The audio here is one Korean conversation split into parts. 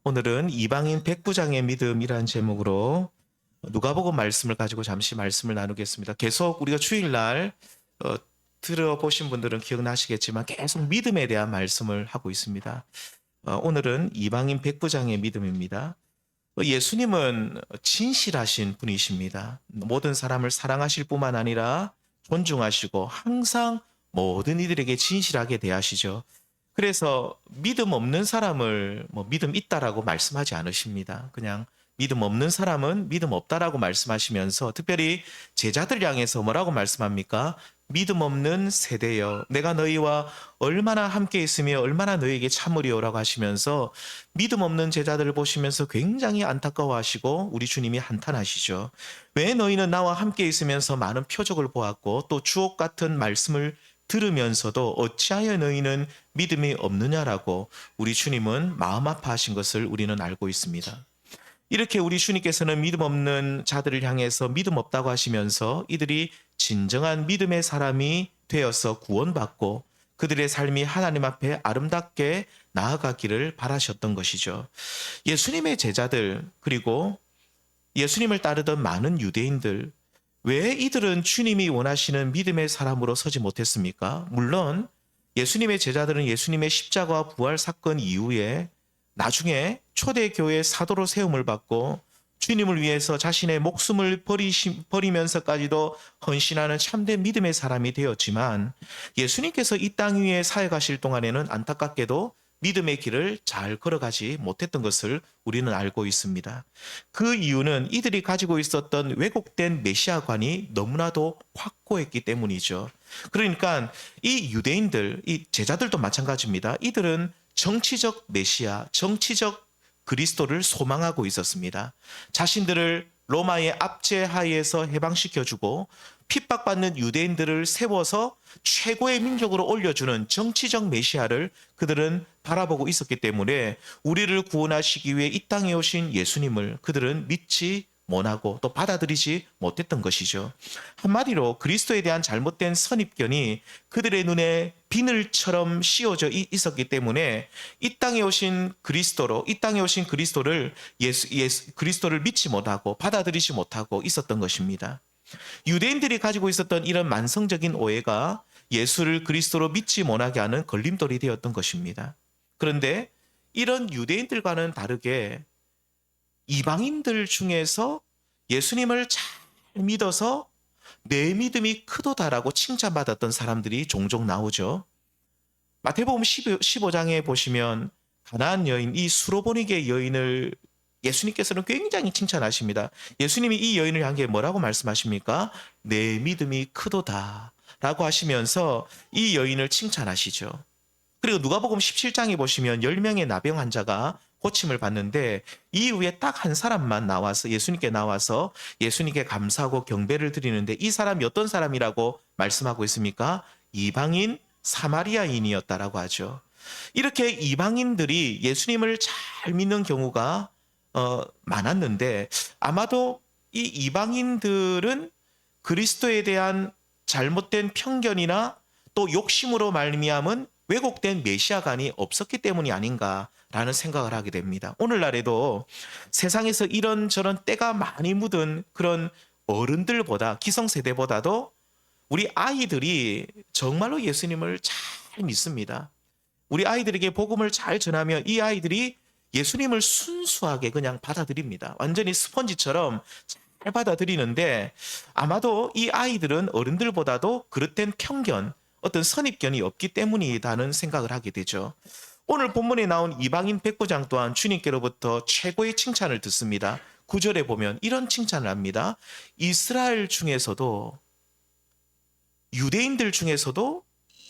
오늘은 이방인 백부장의 믿음이라는 제목으로 누가복음 말씀을 가지고 잠시 말씀을 나누겠습니다. 계속 우리가 주일날 들어보신 분들은 기억나시겠지만 계속 믿음에 대한 말씀을 하고 있습니다. 오늘은 이방인 백부장의 믿음입니다. 예수님은 진실하신 분이십니다. 모든 사람을 사랑하실 뿐만 아니라 존중하시고 항상 모든 이들에게 진실하게 대하시죠. 그래서 믿음 없는 사람을 믿음 있다라고 말씀하지 않으십니다. 그냥 믿음 없는 사람은 믿음 없다라고 말씀하시면서 특별히 제자들 향해서 뭐라고 말씀합니까? 믿음 없는 세대여, 내가 너희와 얼마나 함께 있으며 얼마나 너희에게 참으리오라고 하시면서 믿음 없는 제자들을 보시면서 굉장히 안타까워하시고 우리 주님이 한탄하시죠. 왜 너희는 나와 함께 있으면서 많은 표적을 보았고 또 주옥 같은 말씀을 들으면서도 어찌하여 너희는 믿음이 없느냐라고 우리 주님은 마음 아파하신 것을 우리는 알고 있습니다. 이렇게 우리 주님께서는 믿음 없는 자들을 향해서 믿음 없다고 하시면서 이들이 진정한 믿음의 사람이 되어서 구원받고 그들의 삶이 하나님 앞에 아름답게 나아가기를 바라셨던 것이죠. 예수님의 제자들 그리고 예수님을 따르던 많은 유대인들, 왜 이들은 주님이 원하시는 믿음의 사람으로 서지 못했습니까? 물론 예수님의 제자들은 예수님의 십자가와 부활 사건 이후에 나중에 초대교회 사도로 세움을 받고 주님을 위해서 자신의 목숨을 버리면서까지도 헌신하는 참된 믿음의 사람이 되었지만 예수님께서 이 땅 위에 사역하실 동안에는 안타깝게도 믿음의 길을 잘 걸어가지 못했던 것을 우리는 알고 있습니다. 그 이유는 이들이 가지고 있었던 왜곡된 메시아관이 너무나도 확고했기 때문이죠. 그러니까 이 유대인들, 이 제자들도 마찬가지입니다. 이들은 정치적 메시아, 정치적 그리스도를 소망하고 있었습니다. 자신들을 로마의 압제하에서 해방시켜주고 핍박받는 유대인들을 세워서 최고의 민족으로 올려주는 정치적 메시아를 그들은 바라보고 있었기 때문에 우리를 구원하시기 위해 이 땅에 오신 예수님을 그들은 믿지 못하고 또 받아들이지 못했던 것이죠. 한마디로 그리스도에 대한 잘못된 선입견이 그들의 눈에 비늘처럼 씌워져 있었기 때문에 이 땅에 오신 그리스도를 그리스도를 믿지 못하고 받아들이지 못하고 있었던 것입니다. 유대인들이 가지고 있었던 이런 만성적인 오해가 예수를 그리스도로 믿지 못하게 하는 걸림돌이 되었던 것입니다. 그런데 이런 유대인들과는 다르게 이방인들 중에서 예수님을 잘 믿어서 내 믿음이 크도다라고 칭찬받았던 사람들이 종종 나오죠. 마태복음 15장에 보시면 가나안 여인, 이 수로보니게 여인을 예수님께서는 굉장히 칭찬하십니다. 예수님이 이 여인을 향해 뭐라고 말씀하십니까? 내 믿음이 크도다 라고 하시면서 이 여인을 칭찬하시죠. 그리고 누가복음 17장에 보시면 10명의 나병 환자가 고침을 받는데 이후에 딱 한 사람만 나와서 예수님께 나와서 예수님께 감사하고 경배를 드리는데 이 사람이 어떤 사람이라고 말씀하고 있습니까? 이방인 사마리아인이었다라고 하죠. 이렇게 이방인들이 예수님을 잘 믿는 경우가 많았는데 아마도 이 이방인들은 그리스도에 대한 잘못된 편견이나 또 욕심으로 말미암은 왜곡된 메시아관이 없었기 때문이 아닌가라는 생각을 하게 됩니다. 오늘날에도 세상에서 이런저런 때가 많이 묻은 그런 어른들보다 기성세대보다도 우리 아이들이 정말로 예수님을 잘 믿습니다. 우리 아이들에게 복음을 잘 전하면 이 아이들이 예수님을 순수하게 그냥 받아들입니다. 완전히 스펀지처럼 잘 받아들이는데 아마도 이 아이들은 어른들보다도 그릇된 편견, 어떤 선입견이 없기 때문이라는 생각을 하게 되죠. 오늘 본문에 나온 이방인 백부장 또한 주님께로부터 최고의 칭찬을 듣습니다. 9절에 보면 이런 칭찬을 합니다. 이스라엘 중에서도 유대인들 중에서도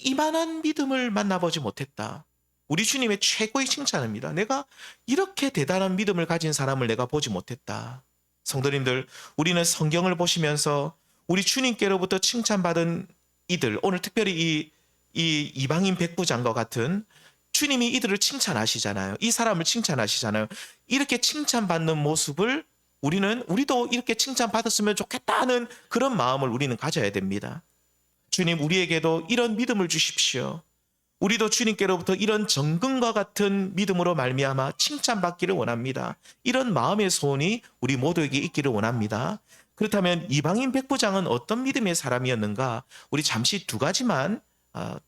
이만한 믿음을 만나보지 못했다. 우리 주님의 최고의 칭찬입니다. 내가 이렇게 대단한 믿음을 가진 사람을 내가 보지 못했다. 성도님들, 우리는 성경을 보시면서 우리 주님께로부터 칭찬받은 이들, 오늘 특별히 이 이방인 백부장과 같은 주님이 이들을 칭찬하시잖아요. 이 사람을 칭찬하시잖아요. 이렇게 칭찬받는 모습을 우리도 이렇게 칭찬받았으면 좋겠다는 그런 마음을 우리는 가져야 됩니다. 주님, 우리에게도 이런 믿음을 주십시오. 우리도 주님께로부터 이런 정금과 같은 믿음으로 말미암아 칭찬받기를 원합니다. 이런 마음의 소원이 우리 모두에게 있기를 원합니다. 그렇다면 이방인 백부장은 어떤 믿음의 사람이었는가? 우리 잠시 두 가지만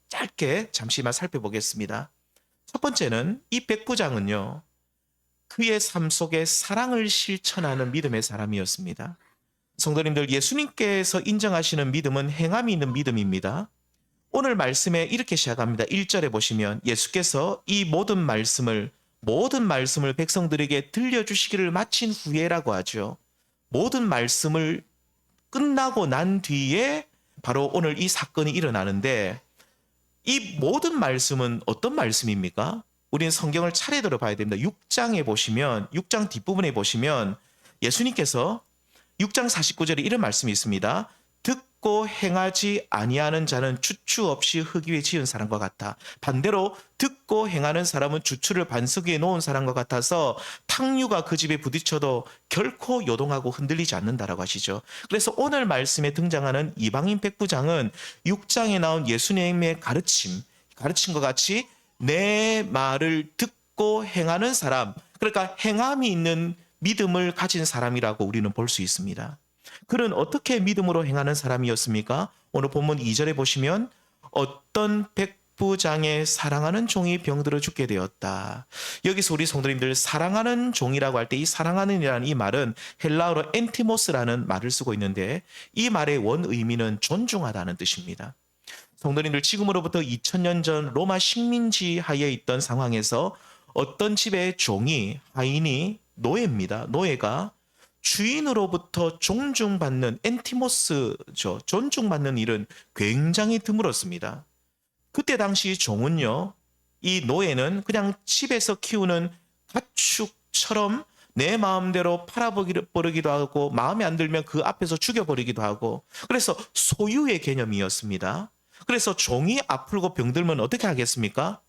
짧게 잠시만 살펴보겠습니다. 첫 번째는 이 백부장은요, 그의 삶 속에 사랑을 실천하는 믿음의 사람이었습니다. 성도님들, 예수님께서 인정하시는 믿음은 행함이 있는 믿음입니다. 오늘 말씀에 이렇게 시작합니다. 1절에 보시면 예수께서 이 모든 말씀을 백성들에게 들려주시기를 마친 후에라고 하죠. 모든 말씀을 끝나고 난 뒤에 바로 오늘 이 사건이 일어나는데, 이 모든 말씀은 어떤 말씀입니까? 우리는 성경을 차례대로 봐야 됩니다. 6장 뒷부분에 보시면 예수님께서 6장 49절에 이런 말씀이 있습니다. 듣고 행하지 아니하는 자는 주추 없이 흙 위에 지은 사람과 같아. 반대로 듣고 행하는 사람은 주추를 반석 위에 놓은 사람과 같아서 탕류가 그 집에 부딪혀도 결코 요동하고 흔들리지 않는다라고 하시죠. 그래서 오늘 말씀에 등장하는 이방인 백부장은 6장에 나온 예수님의 가르침과 같이 내 말을 듣고 행하는 사람, 그러니까 행함이 있는 믿음을 가진 사람이라고 우리는 볼 수 있습니다. 그는 어떻게 믿음으로 행하는 사람이었습니까? 오늘 본문 2절에 보시면 어떤 백부장의 사랑하는 종이 병들어 죽게 되었다. 여기서 우리 성도님들, 사랑하는 종이라고 할 때 이 사랑하는이라는 이 말은 헬라어로 엔티모스라는 말을 쓰고 있는데, 이 말의 원 의미는 존중하다는 뜻입니다. 성도님들, 지금으로부터 2000년 전 로마 식민지 하에 있던 상황에서 어떤 집의 종이, 하인이, 노예입니다. 노예가 주인으로부터 존중받는 엔티모스죠. 존중받는 일은 굉장히 드물었습니다. 그때 당시 종은요, 이 노예는 그냥 집에서 키우는 가축처럼 내 마음대로 팔아버리기도 하고 마음에 안 들면 그 앞에서 죽여버리기도 하고, 그래서 소유의 개념이었습니다. 그래서 종이 아프고 병들면 어떻게 하겠습니까?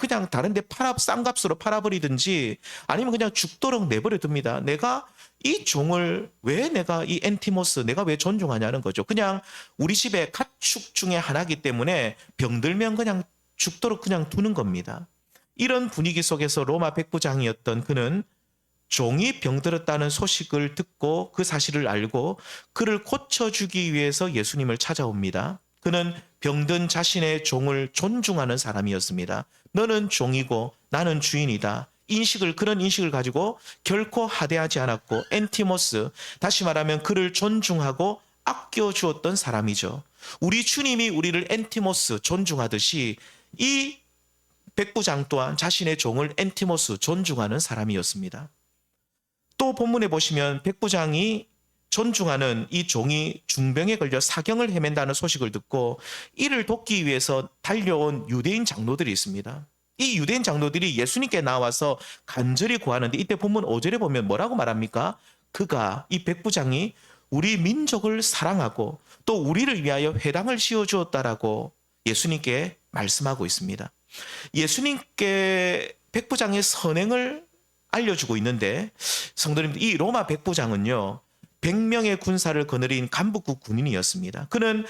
그냥 다른 데 싼 값으로 팔아버리든지 아니면 그냥 죽도록 내버려 둡니다. 내가 이 종을 왜 내가 이 엔티모스 내가 왜 존중하냐는 거죠. 그냥 우리 집의 가축 중에 하나이기 때문에 병들면 그냥 죽도록 그냥 두는 겁니다. 이런 분위기 속에서 로마 백부장이었던 그는 종이 병들었다는 소식을 듣고 그 사실을 알고 그를 고쳐주기 위해서 예수님을 찾아옵니다. 그는 병든 자신의 종을 존중하는 사람이었습니다. 너는 종이고 나는 주인이다. 그런 인식을 가지고 결코 하대하지 않았고, 엔티모스, 다시 말하면 그를 존중하고 아껴주었던 사람이죠. 우리 주님이 우리를 엔티모스, 존중하듯이 이 백부장 또한 자신의 종을 엔티모스, 존중하는 사람이었습니다. 또 본문에 보시면 백부장이 존중하는 이 종이 중병에 걸려 사경을 헤맨다는 소식을 듣고 이를 돕기 위해서 달려온 유대인 장로들이 있습니다. 이 유대인 장로들이 예수님께 나와서 간절히 구하는데, 이때 본문 5절에 보면 뭐라고 말합니까? 이 백부장이 우리 민족을 사랑하고 또 우리를 위하여 회당을 씌워주었다라고 예수님께 말씀하고 있습니다. 예수님께 백부장의 선행을 알려주고 있는데, 성도님들, 이 로마 백부장은요 100명의 군사를 거느린 간부급 군인이었습니다. 그는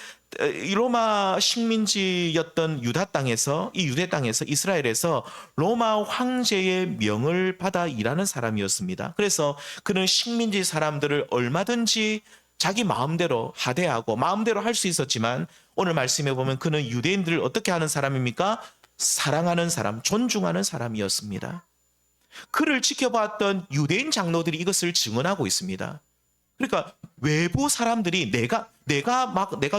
이 로마 식민지였던 유대 땅에서 이스라엘에서 로마 황제의 명을 받아 일하는 사람이었습니다. 그래서 그는 식민지 사람들을 얼마든지 자기 마음대로 하대하고 마음대로 할 수 있었지만, 오늘 말씀에 보면 그는 유대인들을 어떻게 하는 사람입니까? 사랑하는 사람, 존중하는 사람이었습니다. 그를 지켜봤던 유대인 장로들이 이것을 증언하고 있습니다. 그러니까 외부 사람들이 내가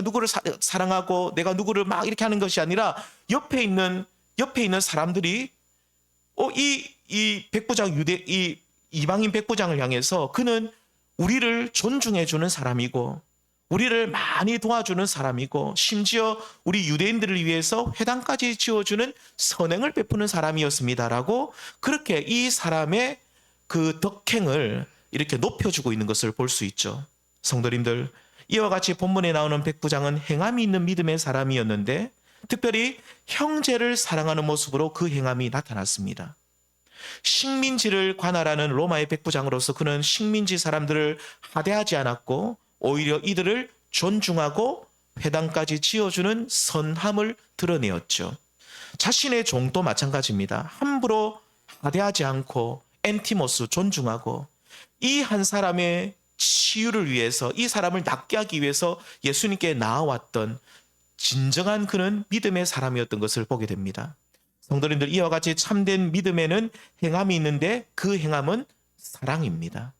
누구를 사랑하고 내가 누구를 막 이렇게 하는 것이 아니라 옆에 있는 사람들이 이 백부장 이 이방인 백부장을 향해서 그는 우리를 존중해 주는 사람이고 우리를 많이 도와주는 사람이고 심지어 우리 유대인들을 위해서 회당까지 지어주는 선행을 베푸는 사람이었습니다라고, 그렇게 이 사람의 그 덕행을 이렇게 높여주고 있는 것을 볼 수 있죠. 성도님들, 이와 같이 본문에 나오는 백부장은 행함이 있는 믿음의 사람이었는데 특별히 형제를 사랑하는 모습으로 그 행함이 나타났습니다. 식민지를 관할하는 로마의 백부장으로서 그는 식민지 사람들을 하대하지 않았고 오히려 이들을 존중하고 회당까지 지어주는 선함을 드러내었죠. 자신의 종도 마찬가지입니다. 함부로 하대하지 않고 엔티모스 존중하고 이 한 사람의 치유를 위해서, 이 사람을 낫게 하기 위해서 예수님께 나아왔던 진정한 그는 믿음의 사람이었던 것을 보게 됩니다. 성도님들, 이와 같이 참된 믿음에는 행함이 있는데 그 행함은 사랑입니다.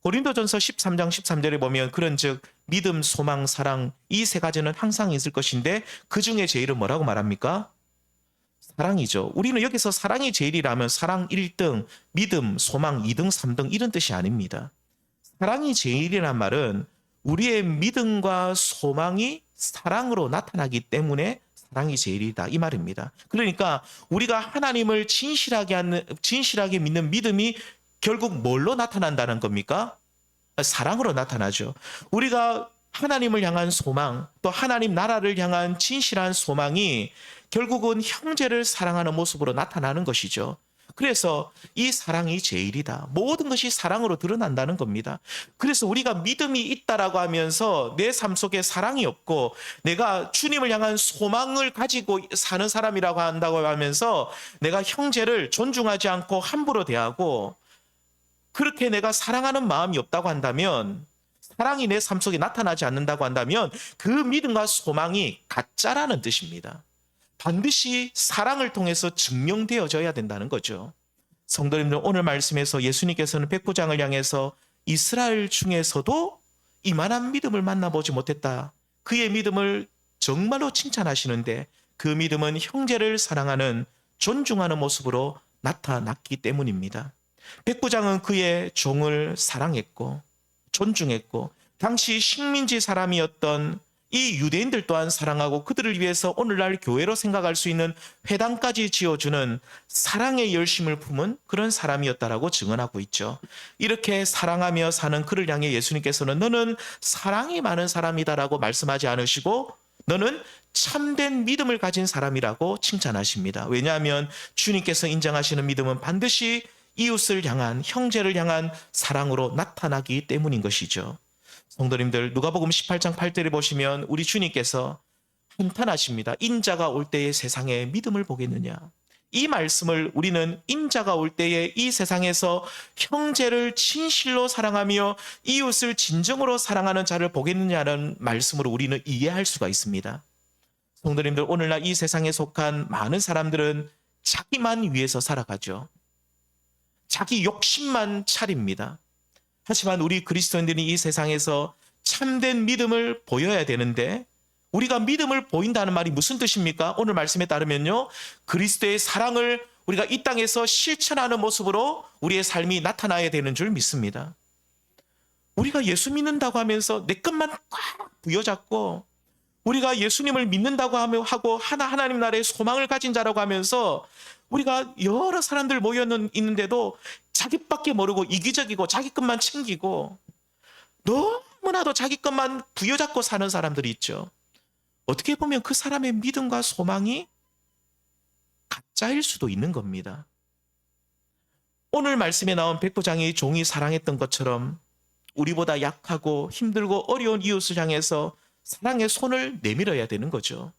고린도전서 13장 13절에 보면 그런즉 믿음, 소망, 사랑 이 세 가지는 항상 있을 것인데 그 중에 제일은 뭐라고 말합니까? 사랑이죠. 우리는 여기서 사랑이 제일이라면 사랑 1등, 믿음, 소망 2등, 3등 이런 뜻이 아닙니다. 사랑이 제일이란 말은 우리의 믿음과 소망이 사랑으로 나타나기 때문에 사랑이 제일이다 이 말입니다. 그러니까 우리가 하나님을 진실하게 믿는 믿음이 결국 뭘로 나타난다는 겁니까? 사랑으로 나타나죠. 우리가 하나님을 향한 소망, 또 하나님 나라를 향한 진실한 소망이 결국은 형제를 사랑하는 모습으로 나타나는 것이죠. 그래서 이 사랑이 제일이다. 모든 것이 사랑으로 드러난다는 겁니다. 그래서 우리가 믿음이 있다라고 하면서 내 삶 속에 사랑이 없고 내가 주님을 향한 소망을 가지고 사는 사람이라고 한다고 하면서 내가 형제를 존중하지 않고 함부로 대하고 그렇게 내가 사랑하는 마음이 없다고 한다면, 사랑이 내 삶 속에 나타나지 않는다고 한다면 그 믿음과 소망이 가짜라는 뜻입니다. 반드시 사랑을 통해서 증명되어져야 된다는 거죠. 성도님들, 오늘 말씀에서 예수님께서는 백부장을 향해서 이스라엘 중에서도 이만한 믿음을 만나보지 못했다. 그의 믿음을 정말로 칭찬하시는데 그 믿음은 형제를 사랑하는 존중하는 모습으로 나타났기 때문입니다. 백부장은 그의 종을 사랑했고 존중했고 당시 식민지 사람이었던 이 유대인들 또한 사랑하고 그들을 위해서 오늘날 교회로 생각할 수 있는 회당까지 지어주는 사랑의 열심을 품은 그런 사람이었다라고 증언하고 있죠. 이렇게 사랑하며 사는 그를 향해 예수님께서는 너는 사랑이 많은 사람이다라고 말씀하지 않으시고 너는 참된 믿음을 가진 사람이라고 칭찬하십니다. 왜냐하면 주님께서 인정하시는 믿음은 반드시 이웃을 향한, 형제를 향한 사랑으로 나타나기 때문인 것이죠. 성도님들, 누가복음 18장 8절에 보시면 우리 주님께서 한탄하십니다. 인자가 올 때에 세상에 믿음을 보겠느냐. 이 말씀을 우리는 인자가 올 때에 이 세상에서 형제를 진실로 사랑하며 이웃을 진정으로 사랑하는 자를 보겠느냐는 말씀으로 우리는 이해할 수가 있습니다. 성도님들, 오늘날 이 세상에 속한 많은 사람들은 자기만 위해서 살아가죠. 자기 욕심만 차립니다. 하지만 우리 그리스도인들이 이 세상에서 참된 믿음을 보여야 되는데 우리가 믿음을 보인다는 말이 무슨 뜻입니까? 오늘 말씀에 따르면요, 그리스도의 사랑을 우리가 이 땅에서 실천하는 모습으로 우리의 삶이 나타나야 되는 줄 믿습니다. 우리가 예수 믿는다고 하면서 내 것만 꽉 부여잡고 우리가 예수님을 믿는다고 하고 하나님 나라의 소망을 가진 자라고 하면서 우리가 여러 사람들 모여 있는데도 자기밖에 모르고 이기적이고 자기 것만 챙기고 너무나도 자기 것만 부여잡고 사는 사람들이 있죠. 어떻게 보면 그 사람의 믿음과 소망이 가짜일 수도 있는 겁니다. 오늘 말씀에 나온 백부장의 종이 사랑했던 것처럼 우리보다 약하고 힘들고 어려운 이웃을 향해서 사랑의 손을 내밀어야 되는 거죠.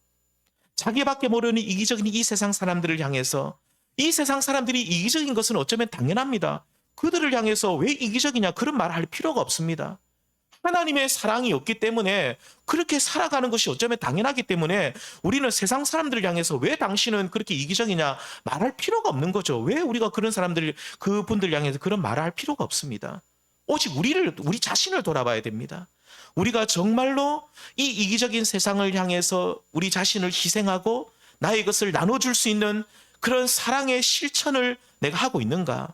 자기밖에 모르는 이기적인 이 세상 사람들을 향해서, 이 세상 사람들이 이기적인 것은 어쩌면 당연합니다. 그들을 향해서 왜 이기적이냐 그런 말 할 필요가 없습니다. 하나님의 사랑이 없기 때문에 그렇게 살아가는 것이 어쩌면 당연하기 때문에 우리는 세상 사람들을 향해서 왜 당신은 그렇게 이기적이냐 말할 필요가 없는 거죠. 왜 우리가 그분들 향해서 그런 말을 할 필요가 없습니다. 오직 우리 자신을 돌아봐야 됩니다. 우리가 정말로 이 이기적인 세상을 향해서 우리 자신을 희생하고 나의 것을 나눠줄 수 있는 그런 사랑의 실천을 내가 하고 있는가?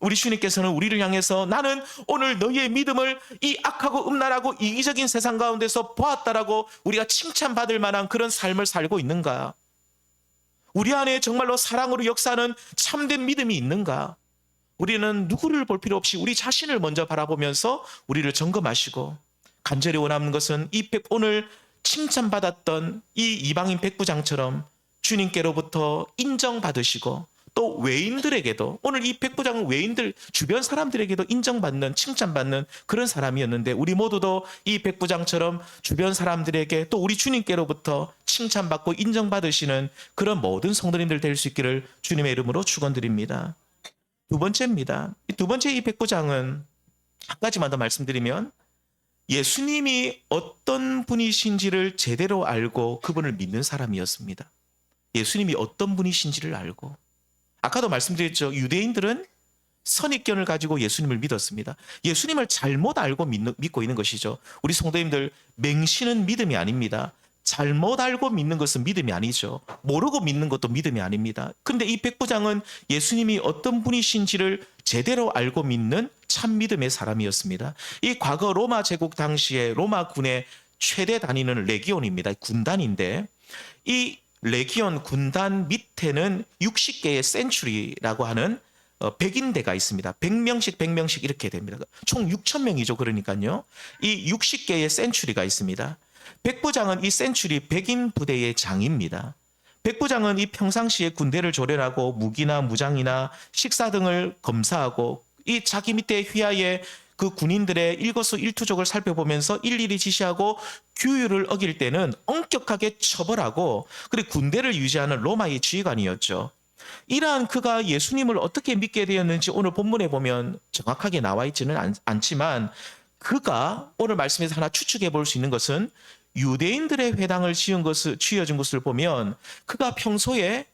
우리 주님께서는 우리를 향해서 나는 오늘 너희의 믿음을 이 악하고 음란하고 이기적인 세상 가운데서 보았다라고 우리가 칭찬받을 만한 그런 삶을 살고 있는가? 우리 안에 정말로 사랑으로 역사하는 참된 믿음이 있는가? 우리는 누구를 볼 필요 없이 우리 자신을 먼저 바라보면서 우리를 점검하시고 간절히 원하는 것은 오늘 칭찬받았던 이 이방인 백부장처럼 주님께로부터 인정받으시고 또 외인들에게도 오늘 이 백부장은 외인들 주변 사람들에게도 인정받는 칭찬받는 그런 사람이었는데 우리 모두도 이 백부장처럼 주변 사람들에게 또 우리 주님께로부터 칭찬받고 인정받으시는 그런 모든 성도님들 될 수 있기를 주님의 이름으로 축원드립니다. 두 번째입니다. 두 번째 이 백부장은 한 가지만 더 말씀드리면 예수님이 어떤 분이신지를 제대로 알고 그분을 믿는 사람이었습니다. 예수님이 어떤 분이신지를 알고. 아까도 말씀드렸죠. 유대인들은 선입견을 가지고 예수님을 믿었습니다. 예수님을 잘못 알고 믿고 있는 것이죠. 우리 성도님들, 맹신은 믿음이 아닙니다. 잘못 알고 믿는 것은 믿음이 아니죠. 모르고 믿는 것도 믿음이 아닙니다. 그런데 이 백부장은 예수님이 어떤 분이신지를 제대로 알고 믿는 참 믿음의 사람이었습니다. 이 과거 로마 제국 당시에 로마 군의 최대 단위는 레기온입니다. 군단인데 이 레기온 군단 밑에는 60개의 센츄리라고 하는 백인대가 있습니다. 100명씩 이렇게 됩니다. 총 6,000명이죠. 그러니까요. 이 60개의 센츄리가 있습니다. 백부장은 이 센츄리 백인 부대의 장입니다. 백부장은 이 평상시에 군대를 조련하고 무기나 무장이나 식사 등을 검사하고 이 자기 밑에 휘하의 그 군인들의 일거수일투족을 살펴보면서 일일이 지시하고 규율을 어길 때는 엄격하게 처벌하고 그리고 군대를 유지하는 로마의 지휘관이었죠. 이러한 그가 예수님을 어떻게 믿게 되었는지 오늘 본문에 보면 정확하게 나와 있지는 않지만 그가 오늘 말씀에서 하나 추측해 볼 수 있는 것은 유대인들의 회당을 지어준 것을 보면 그가 평소에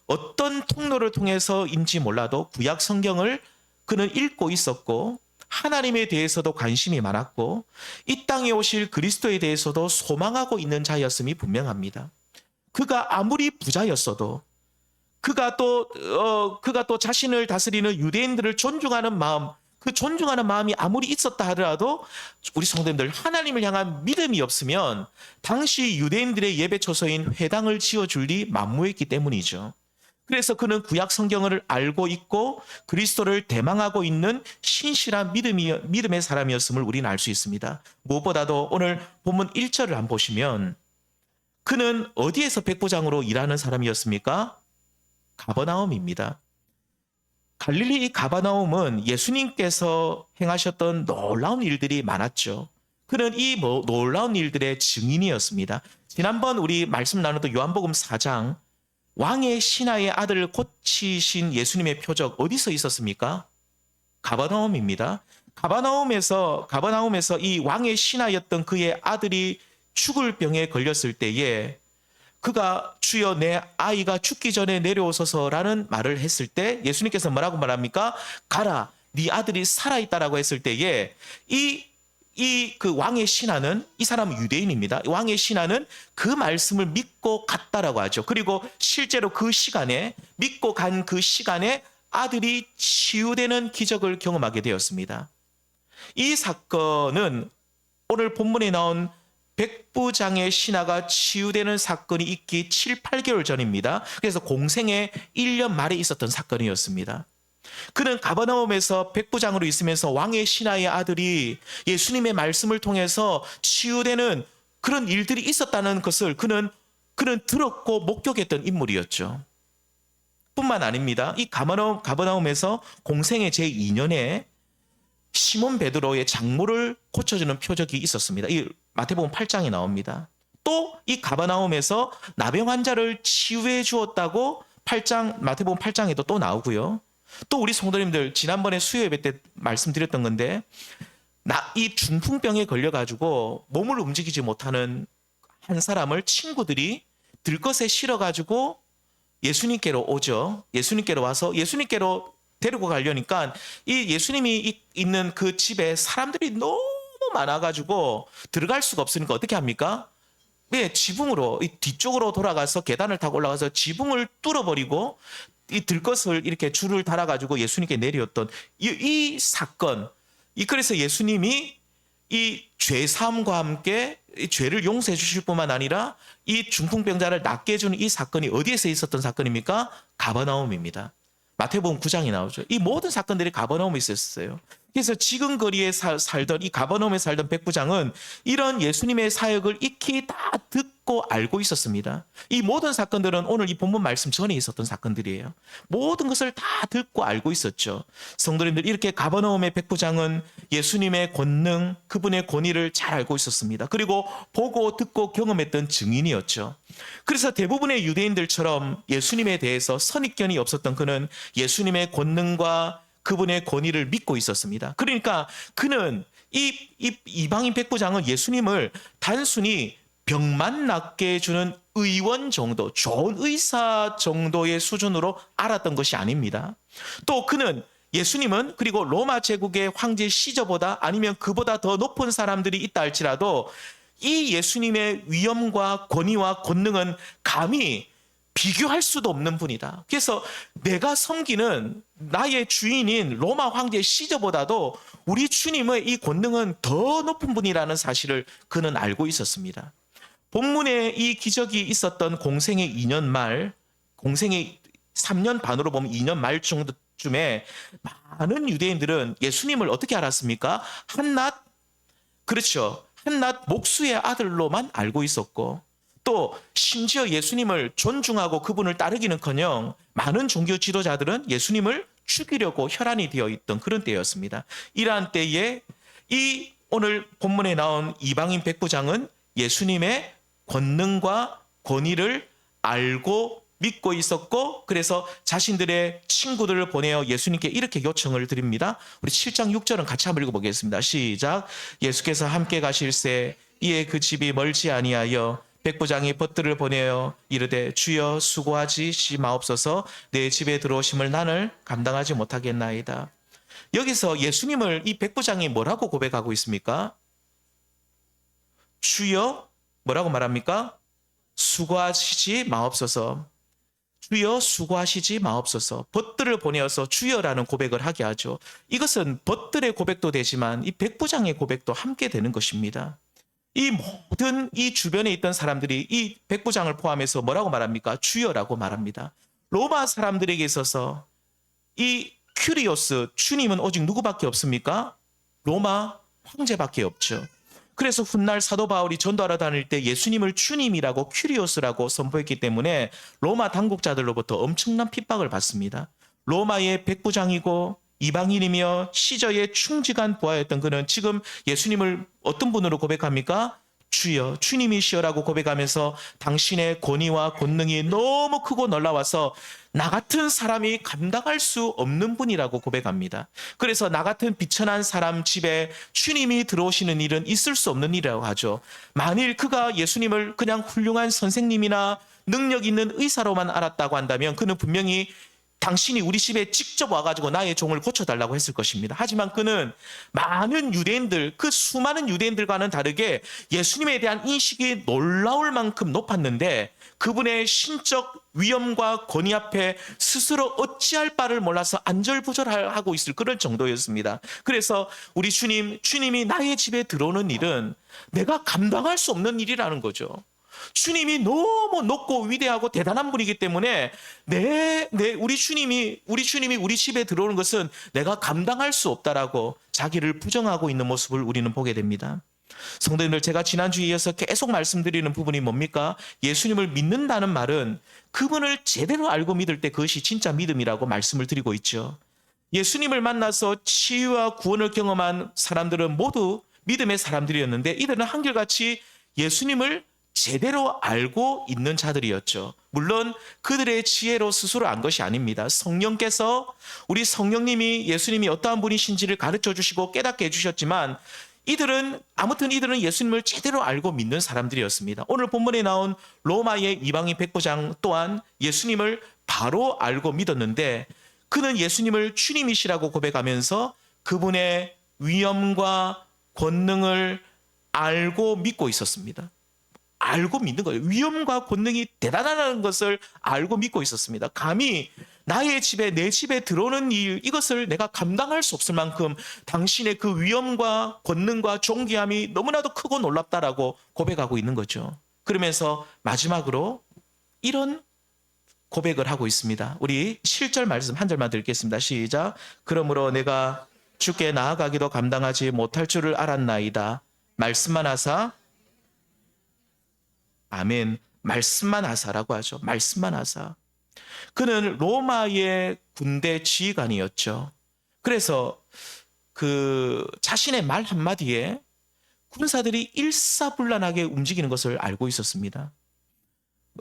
어떤 통로를 통해서인지 몰라도 구약 성경을 그는 읽고 있었고 하나님에 대해서도 관심이 많았고 이 땅에 오실 그리스도에 대해서도 소망하고 있는 자였음이 분명합니다. 그가 아무리 부자였어도 그가 또 자신을 다스리는 유대인들을 존중하는 마음, 그 존중하는 마음이 아무리 있었다 하더라도 우리 성도님들 하나님을 향한 믿음이 없으면 당시 유대인들의 예배 처소인 회당을 지어줄 리 만무했기 때문이죠. 그래서 그는 구약 성경을 알고 있고 그리스도를 대망하고 있는 신실한 믿음의 사람이었음을 우리는 알 수 있습니다. 무엇보다도 오늘 본문 1절을 한번 보시면 그는 어디에서 백부장으로 일하는 사람이었습니까? 가버나움입니다. 갈릴리 이 가버나움은 예수님께서 행하셨던 놀라운 일들이 많았죠. 그는 이 놀라운 일들의 증인이었습니다. 지난번 우리 말씀 나누던 요한복음 4장 왕의 신하의 아들을 고치신 예수님의 표적 어디서 있었습니까? 가버나움입니다. 가버나움에서 이 왕의 신하였던 그의 아들이 죽을 병에 걸렸을 때에 그가 주여 내 아이가 죽기 전에 내려오소서라는 말을 했을 때 예수님께서 뭐라고 말합니까? 가라 네 아들이 살아있다라고 했을 때에 그 왕의 신하는 이 사람은 유대인입니다. 왕의 신하는 그 말씀을 믿고 갔다라고 하죠. 그리고 실제로 그 시간에 믿고 간 그 시간에 아들이 치유되는 기적을 경험하게 되었습니다. 이 사건은 오늘 본문에 나온 백부장의 신하가 치유되는 사건이 있기 7, 8개월 전입니다. 그래서 공생의 1년 말에 있었던 사건이었습니다. 그는 가버나움에서 백부장으로 있으면서 왕의 신하의 아들이 예수님의 말씀을 통해서 치유되는 그런 일들이 있었다는 것을 그는 들었고 목격했던 인물이었죠. 뿐만 아닙니다. 이 가버나움에서 공생의 제2년에 시몬 베드로의 장모를 고쳐주는 표적이 있었습니다. 이 마태복음 8장에 나옵니다. 또 이 가버나움에서 나병 환자를 치유해 주었다고 마태복음 8장에도 또 나오고요. 또 우리 성도님들 지난번에 수요예배 때 말씀드렸던 건데 이 중풍병에 걸려가지고 몸을 움직이지 못하는 한 사람을 친구들이 들것에 실어가지고 예수님께로 오죠. 예수님께로 와서 예수님께로 데리고 가려니까 이 예수님이 있는 그 집에 사람들이 너무 많아가지고 들어갈 수가 없으니까 어떻게 합니까? 네, 지붕으로 뒤쪽으로 돌아가서 계단을 타고 올라가서 지붕을 뚫어버리고 이 들것을 이렇게 줄을 달아가지고 예수님께 내렸던 이 사건. 그래서 예수님이 이 죄사함과 함께 이 죄를 용서해 주실 뿐만 아니라 이 중풍병자를 낫게 해주는 이 사건이 어디에서 있었던 사건입니까? 가버나움입니다. 마태복음 9장이 나오죠. 이 모든 사건들이 가버나움에 있었어요. 그래서 지금 거리에 살던 이 가버나움에 살던 백부장은 이런 예수님의 사역을 익히 다 듣고 알고 있었습니다. 이 모든 사건들은 오늘 이 본문 말씀 전에 있었던 사건들이에요. 모든 것을 다 듣고 알고 있었죠. 성도님들, 이렇게 가버나움의 백부장은 예수님의 권능, 그분의 권위를 잘 알고 있었습니다. 그리고 보고 듣고 경험했던 증인이었죠. 그래서 대부분의 유대인들처럼 예수님에 대해서 선입견이 없었던 그는 예수님의 권능과 그분의 권위를 믿고 있었습니다. 그러니까 그는 이 이방인 백부장은 예수님을 단순히 병만 낫게 해주는 의원 정도, 좋은 의사 정도의 수준으로 알았던 것이 아닙니다. 또 그는 예수님은 그리고 로마 제국의 황제 시저보다 아니면 그보다 더 높은 사람들이 있다 할지라도 이 예수님의 위엄과 권위와 권능은 감히 비교할 수도 없는 분이다. 그래서 내가 섬기는 나의 주인인 로마 황제 시저보다도 우리 주님의 이 권능은 더 높은 분이라는 사실을 그는 알고 있었습니다. 본문에 이 기적이 있었던 공생의 2년 말, 공생의 3년 반으로 보면 2년 말 정도쯤에 많은 유대인들은 예수님을 어떻게 알았습니까? 한낱, 그렇죠. 한낱 목수의 아들로만 알고 있었고, 또 심지어 예수님을 존중하고 그분을 따르기는커녕 많은 종교 지도자들은 예수님을 죽이려고 혈안이 되어 있던 그런 때였습니다. 이러한 때에 이 오늘 본문에 나온 이방인 백부장은 예수님의 권능과 권위를 알고 믿고 있었고, 그래서 자신들의 친구들을 보내어 예수님께 이렇게 요청을 드립니다. 우리 7장 6절은 같이 한번 읽어보겠습니다. 시작. 예수께서 함께 가실새 이에 그 집이 멀지 아니하여 백부장이 벗들을 보내어 이르되 주여 수고하지 마옵소서, 내 집에 들어오심을 나를 감당하지 못하겠나이다. 여기서 예수님을 이 백부장이 뭐라고 고백하고 있습니까? 주여 뭐라고 말합니까? 수고하시지 마옵소서. 주여 수고하시지 마옵소서. 벗들을 보내어서 주여라는 고백을 하게 하죠. 이것은 벗들의 고백도 되지만 이 백부장의 고백도 함께 되는 것입니다. 이 모든 이 주변에 있던 사람들이 이 백부장을 포함해서 뭐라고 말합니까? 주여라고 말합니다. 로마 사람들에게 있어서 이 큐리오스, 주님은 오직 누구밖에 없습니까? 로마 황제밖에 없죠. 그래서 훗날 사도 바울이 전도하러 다닐 때 예수님을 주님이라고 큐리오스라고 선포했기 때문에 로마 당국자들로부터 엄청난 핍박을 받습니다. 로마의 백부장이고 이방인이며 시저의 충직한 부하였던 그는 지금 예수님을 어떤 분으로 고백합니까? 주여, 주님이시여라고 고백하면서 당신의 권위와 권능이 너무 크고 놀라워서 나 같은 사람이 감당할 수 없는 분이라고 고백합니다. 그래서 나 같은 비천한 사람 집에 주님이 들어오시는 일은 있을 수 없는 일이라고 하죠. 만일 그가 예수님을 그냥 훌륭한 선생님이나 능력 있는 의사로만 알았다고 한다면 그는 분명히 당신이 우리 집에 직접 와가지고 나의 종을 고쳐달라고 했을 것입니다. 하지만 그는 많은 유대인들, 그 수많은 유대인들과는 다르게 예수님에 대한 인식이 놀라울 만큼 높았는데 그분의 신적 위엄과 권위 앞에 스스로 어찌할 바를 몰라서 안절부절하고 있을 그런 정도였습니다. 그래서 우리 주님이 나의 집에 들어오는 일은 내가 감당할 수 없는 일이라는 거죠. 주님이 너무 높고 위대하고 대단한 분이기 때문에 우리 주님이 우리 집에 들어오는 것은 내가 감당할 수 없다라고 자기를 부정하고 있는 모습을 우리는 보게 됩니다. 성도님들, 제가 지난주에 이어서 계속 말씀드리는 부분이 뭡니까? 예수님을 믿는다는 말은 그분을 제대로 알고 믿을 때 그것이 진짜 믿음이라고 말씀을 드리고 있죠. 예수님을 만나서 치유와 구원을 경험한 사람들은 모두 믿음의 사람들이었는데 이들은 한결같이 예수님을 제대로 알고 있는 자들이었죠. 물론 그들의 지혜로 스스로 안 것이 아닙니다. 성령께서, 우리 성령님이 예수님이 어떠한 분이신지를 가르쳐 주시고 깨닫게 해주셨지만 이들은 예수님을 제대로 알고 믿는 사람들이었습니다. 오늘 본문에 나온 로마의 이방인 백부장 또한 예수님을 바로 알고 믿었는데 그는 예수님을 주님이시라고 고백하면서 그분의 위엄과 권능을 알고 믿고 있었습니다. 알고 믿는 거예요. 위엄과 권능이 대단하다는 것을 알고 믿고 있었습니다. 감히 나의 집에, 내 집에 들어오는 일, 이것을 내가 감당할 수 없을 만큼 당신의 그 위엄과 권능과 존귀함이 너무나도 크고 놀랍다라고 고백하고 있는 거죠. 그러면서 마지막으로 이런 고백을 하고 있습니다. 우리 7절 말씀 한 절만 드리겠습니다. 시작. 그러므로 내가 주께 나아가기도 감당하지 못할 줄을 알았나이다. 말씀만 하사. 아멘. 말씀만 하사라고 하죠. 말씀만 하사. 그는 로마의 군대 지휘관이었죠. 그래서 그 자신의 말 한마디에 군사들이 일사불란하게 움직이는 것을 알고 있었습니다.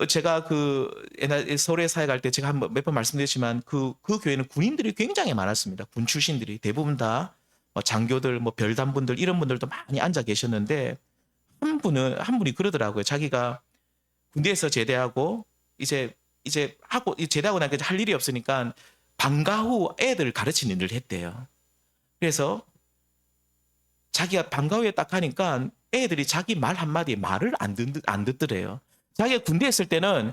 제가 그 옛날 서울에 사회 갈 때 제가 몇 번 말씀드렸지만 그 교회는 군인들이 굉장히 많았습니다. 군 출신들이 대부분 다 장교들, 별단분들 이런 분들도 많이 앉아 계셨는데 한 분이 그러더라고요. 자기가 군대에서 제대하고 이제 하고 제대하고 나니까 할 일이 없으니까 방과 후 애들 가르치는 일을 했대요. 그래서 자기가 방과 후에 딱 하니까 애들이 자기 말 한마디에 말을 안 듣더래요. 자기가 군대에 있을 때는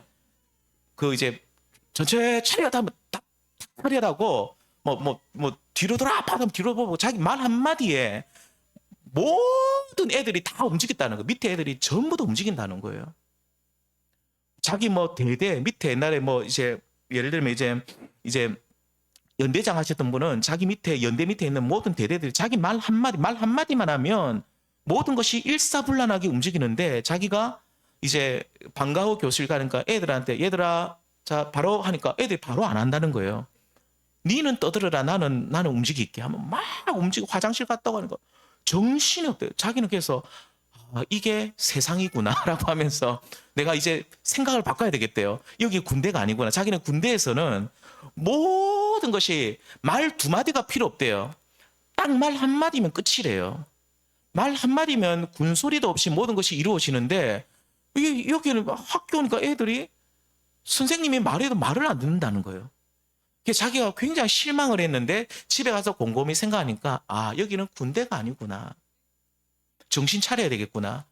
그 이제 전체 차렷 하면 딱 차렷하고 뒤로 돌아 하면 뒤로 보고 자기 말 한마디에 모든 애들이 다 움직였다는 거. 밑에 애들이 전부 다 움직인다는 거예요. 자기 대대 밑에 옛날에 이제 예를 들면 이제 연대장 하셨던 분은 자기 밑에 연대 밑에 있는 모든 대대들이 자기 말 한마디만 하면 모든 것이 일사불란하게 움직이는데 자기가 이제 방과 후 교실 가니까 애들한테 얘들아 자 바로 하니까 애들이 바로 안 한다는 거예요. 니는 떠들어라 나는 움직일게 하면 막 움직이고 화장실 갔다고 하니까 정신이 없대요. 자기는 그래서 이게 세상이구나라고 하면서 내가 이제 생각을 바꿔야 되겠대요. 여기 군대가 아니구나. 자기는 군대에서는 모든 것이 말 두 마디가 필요 없대요. 딱 말 한마디면 끝이래요. 말 한마디면 군소리도 없이 모든 것이 이루어지는데 여기는 학교니까 애들이 선생님이 말해도 말을 안 듣는다는 거예요. 자기가 굉장히 실망을 했는데 집에 가서 곰곰이 생각하니까 여기는 군대가 아니구나. 정신 차려야 되겠구나.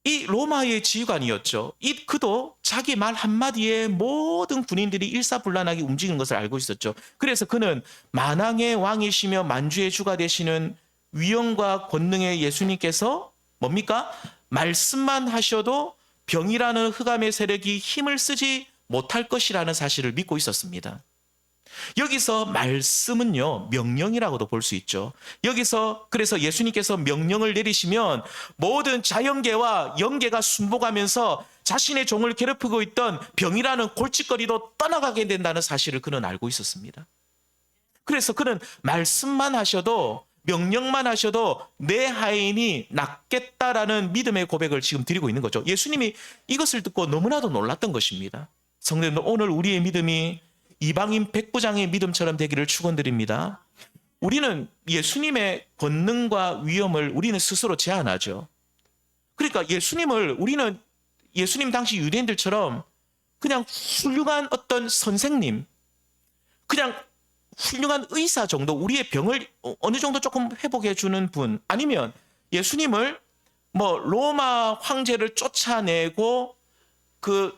이 로마의 지휘관이었죠. 그도 자기 말 한마디에 모든 군인들이 일사불란하게 움직이는 것을 알고 있었죠. 그래서 그는 만왕의 왕이시며 만주의 주가 되시는 위엄과 권능의 예수님께서 뭡니까? 말씀만 하셔도 병이라는 흑암의 세력이 힘을 쓰지 못할 것이라는 사실을 믿고 있었습니다. 여기서 말씀은요, 명령이라고도 볼 수 있죠. 여기서 그래서 예수님께서 명령을 내리시면 모든 자연계와 영계가 순복하면서 자신의 종을 괴롭히고 있던 병이라는 골칫거리도 떠나가게 된다는 사실을 그는 알고 있었습니다. 그래서 그는 말씀만 하셔도 명령만 하셔도 내 하인이 낫겠다라는 믿음의 고백을 지금 드리고 있는 거죠. 예수님이 이것을 듣고 너무나도 놀랐던 것입니다. 성도님들, 오늘 우리의 믿음이 이방인 백부장의 믿음처럼 되기를 축원드립니다. 우리는 예수님의 권능과 위엄을 우리는 스스로 제한하죠. 그러니까 우리는 예수님 당시 유대인들처럼 그냥 훌륭한 어떤 선생님, 그냥 훌륭한 의사 정도, 우리의 병을 어느 정도 조금 회복해 주는 분, 아니면 예수님을 로마 황제를 쫓아내고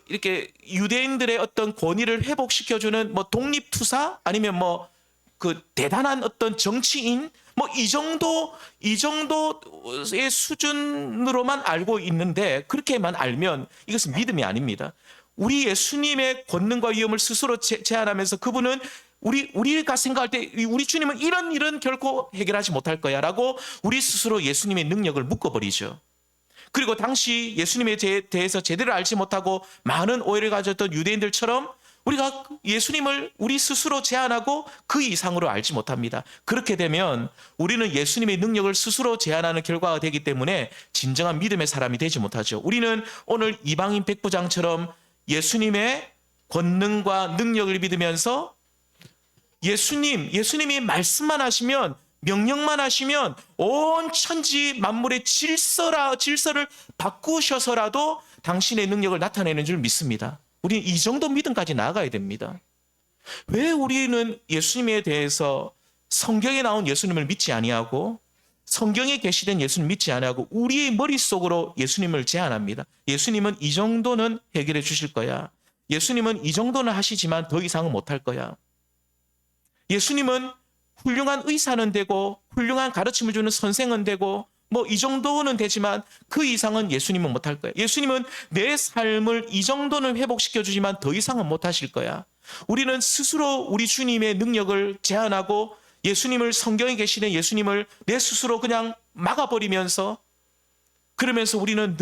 이렇게 유대인들의 어떤 권위를 회복시켜주는 독립투사, 아니면 그 대단한 어떤 정치인, 이 정도의 수준으로만 알고 있는데, 그렇게만 알면 이것은 믿음이 아닙니다. 우리 예수님의 권능과 위엄을 스스로 제한하면서 그분은 우리가 생각할 때 우리 주님은 이런 일은 결코 해결하지 못할 거야 라고 우리 스스로 예수님의 능력을 묶어버리죠. 그리고 당시 예수님에 대해서 제대로 알지 못하고 많은 오해를 가졌던 유대인들처럼 우리가 예수님을 우리 스스로 제한하고 그 이상으로 알지 못합니다. 그렇게 되면 우리는 예수님의 능력을 스스로 제한하는 결과가 되기 때문에 진정한 믿음의 사람이 되지 못하죠. 우리는 오늘 이방인 백부장처럼 예수님의 권능과 능력을 믿으면서 예수님이 말씀만 하시면, 명령만 하시면 온 천지 만물의 질서를 바꾸셔서라도 당신의 능력을 나타내는 줄 믿습니다. 우리는 이 정도 믿음까지 나아가야 됩니다. 왜 우리는 예수님에 대해서 성경에 나온 예수님을 믿지 아니하고 성경에 계시된 예수님을 믿지 아니하고 우리의 머릿속으로 예수님을 제한합니다. 예수님은 이 정도는 해결해 주실 거야. 예수님은 이 정도는 하시지만 더 이상은 못할 거야. 예수님은 훌륭한 의사는 되고 훌륭한 가르침을 주는 선생은 되고 이 정도는 되지만 그 이상은 예수님은 못할 거야. 예수님은 내 삶을 이 정도는 회복시켜 주지만 더 이상은 못하실 거야. 우리는 스스로 우리 주님의 능력을 제한하고 예수님을, 성경에 계시는 예수님을 내 스스로 그냥 막아버리면서, 그러면서 우리는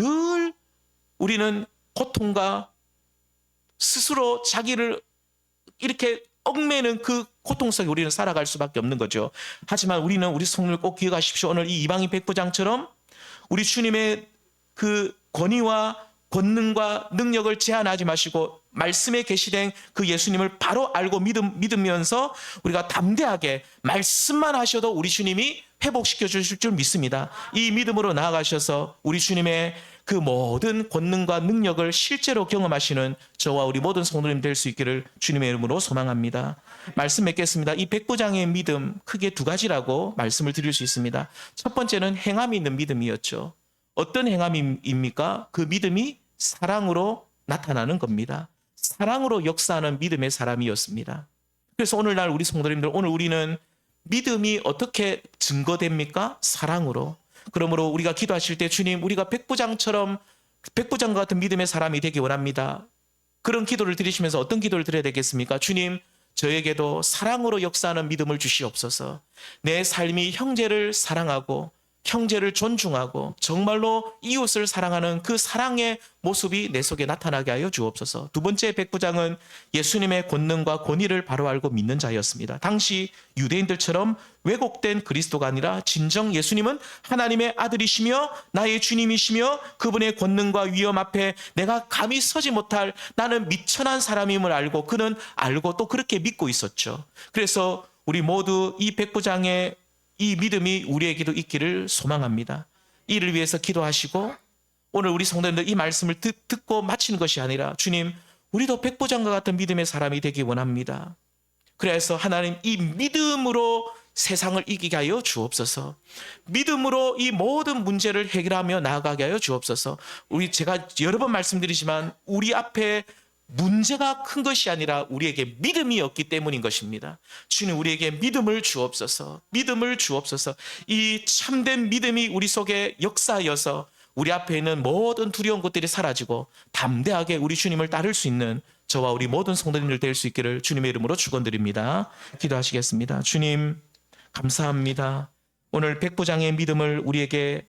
고통과 스스로 자기를 이렇게 얽매는 그 고통 속에 우리는 살아갈 수밖에 없는 거죠. 하지만 우리는 우리 성도를 꼭 기억하십시오. 오늘 이 이방인 백부장처럼 우리 주님의 그 권위와 권능과 능력을 제한하지 마시고 말씀에 계시된 그 예수님을 바로 알고 믿으면서 우리가 담대하게 말씀만 하셔도 우리 주님이 회복시켜 주실 줄 믿습니다. 이 믿음으로 나아가셔서 우리 주님의 그 모든 권능과 능력을 실제로 경험하시는 저와 우리 모든 성도님 될 수 있기를 주님의 이름으로 소망합니다. 말씀 맺겠습니다. 이 백부장의 믿음 크게 두 가지라고 말씀을 드릴 수 있습니다. 첫 번째는 행함이 있는 믿음이었죠. 어떤 행함입니까? 그 믿음이 사랑으로 나타나는 겁니다. 사랑으로 역사하는 믿음의 사람이었습니다. 그래서 오늘날 우리 성도님들, 오늘 우리는 믿음이 어떻게 증거됩니까? 사랑으로. 그러므로 우리가 기도하실 때 주님, 우리가 백부장과 같은 믿음의 사람이 되기 원합니다. 그런 기도를 드리시면서 어떤 기도를 드려야 되겠습니까? 주님, 저에게도 사랑으로 역사하는 믿음을 주시옵소서. 내 삶이 형제를 사랑하고 형제를 존중하고 정말로 이웃을 사랑하는 그 사랑의 모습이 내 속에 나타나게 하여 주옵소서. 두 번째 백부장은 예수님의 권능과 권위를 바로 알고 믿는 자였습니다. 당시 유대인들처럼 왜곡된 그리스도가 아니라 진정 예수님은 하나님의 아들이시며 나의 주님이시며 그분의 권능과 위엄 앞에 내가 감히 서지 못할 나는 미천한 사람임을 알고 그는 알고 또 그렇게 믿고 있었죠. 그래서 우리 모두 이 백부장의 이 믿음이 우리에게도 있기를 소망합니다. 이를 위해서 기도하시고 오늘 우리 성도님들 이 말씀을 듣고 마치는 것이 아니라 주님, 우리도 백부장과 같은 믿음의 사람이 되기 원합니다. 그래서 하나님, 이 믿음으로 세상을 이기게 하여 주옵소서. 믿음으로 이 모든 문제를 해결하며 나아가게 하여 주옵소서. 제가 여러 번 말씀드리지만 우리 앞에 문제가 큰 것이 아니라 우리에게 믿음이 없기 때문인 것입니다. 주님, 우리에게 믿음을 주옵소서. 믿음을 주옵소서. 이 참된 믿음이 우리 속에 역사하여서 우리 앞에 있는 모든 두려운 것들이 사라지고 담대하게 우리 주님을 따를 수 있는 저와 우리 모든 성도님들 될 수 있기를 주님의 이름으로 축원드립니다. 기도하시겠습니다. 주님, 감사합니다. 오늘 백부장의 믿음을 우리에게